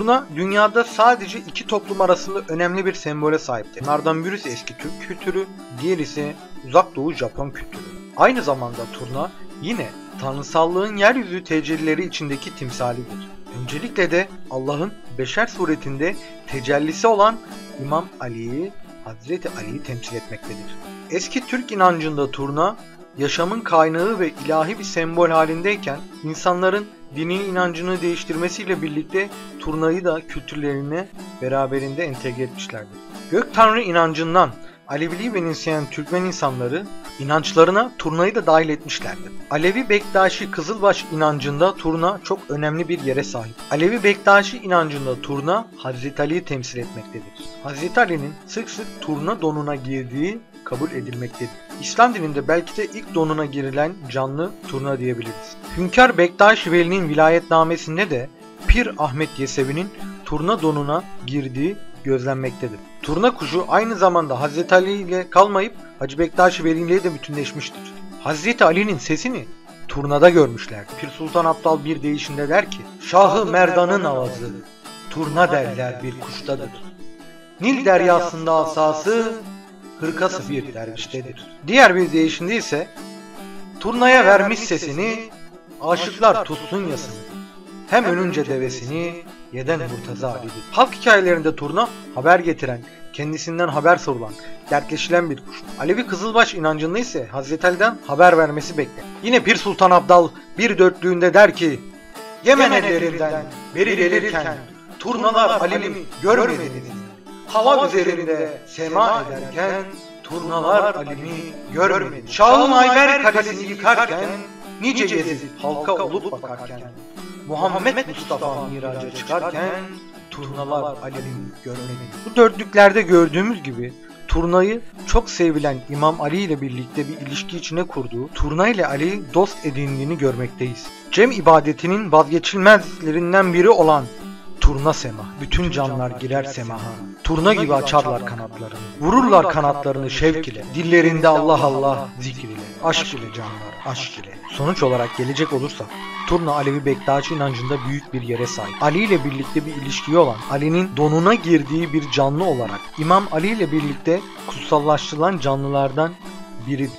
Turna dünyada sadece iki toplum arasında önemli bir sembole sahiptir. Bunlardan birisi eski Türk kültürü, diğeri ise Uzak Doğu Japon kültürü. Aynı zamanda turna yine tanrısallığın yeryüzü tecellileri içindeki timsalidir. Öncelikle de Allah'ın beşer suretinde tecellisi olan İmam Ali'yi, Hazreti Ali'yi temsil etmektedir. Eski Türk inancında turna, yaşamın kaynağı ve ilahi bir sembol halindeyken insanların dini inancını değiştirmesiyle birlikte turnayı da kültürlerine beraberinde entegre etmişlerdir. Gök Tanrı inancından Aleviliği benimseyen Türkmen insanları inançlarına turnayı da dahil etmişlerdir. Alevi Bektaşi Kızılbaş inancında turna çok önemli bir yere sahip. Alevi Bektaşi inancında turna Hazreti Ali'yi temsil etmektedir. Hazreti Ali'nin sık sık turna donuna girdiği kabul edilmektedir. İslam dininde belki de ilk donuna girilen canlı turna diyebiliriz. Hünkar Bektaşi Veli'nin vilayetnamesinde de Pir Ahmet Yesevi'nin turna donuna girdiği gözlenmektedir. Turna kuşu aynı zamanda Hazreti Ali ile kalmayıp Hacı Bektaşi Veli ile de bütünleşmiştir. Hazreti Ali'nin sesini turnada görmüşlerdir. Pir Sultan Abdal bir deyişinde der ki, Şahı Merdan'ın avazı, turna derler bir kuştadır. Nil deryasında asası, hırkası bir derviştedir. Diğer bir deyişinde ise, turnaya vermiş sesini, aşıklar tutsun yasını. Hem önünce devesini, yeden Murtaza Ali'dir. Halk hikayelerinde turna haber getiren, kendisinden haber sorulan, dertleşilen bir kuş. Alevi Kızılbaş inancında ise Hazreti Ali'den haber vermesi beklenir. Yine Pir Sultan Abdal bir dörtlüğünde der ki, Yemen ellerinden beri gelirken turnalar Ali'mi görmediniz. Hava üzerinde sema ederken turnalar Ali'mi görmediniz. Şahın Ayber kalesini yıkarken nice Yezid halka olup bakarken Muhammed Mustafa miraca çıkarken turnalar Ali'mi görmedi. Bu dörtlüklerde gördüğümüz gibi turnayı çok sevilen İmam Ali ile birlikte bir ilişki içine kurduğu, turna ile Ali dost edindiğini görmekteyiz. Cem ibadetinin vazgeçilmezlerinden biri olan turna sema. Bütün canlar girer semaha. Turna gibi açarlar kanatlarını. Vururlar kanatlarını şevk ile. Dillerinde Allah Allah zikir ile. Aşk ile canlar, aşk ile. Sonuç olarak gelecek olursak, turna Alevi Bektaşi inancında büyük bir yere sahip. Ali ile birlikte bir ilişkiyi olan, Ali'nin donuna girdiği bir canlı olarak İmam Ali ile birlikte kutsallaştırılan canlılardan biri.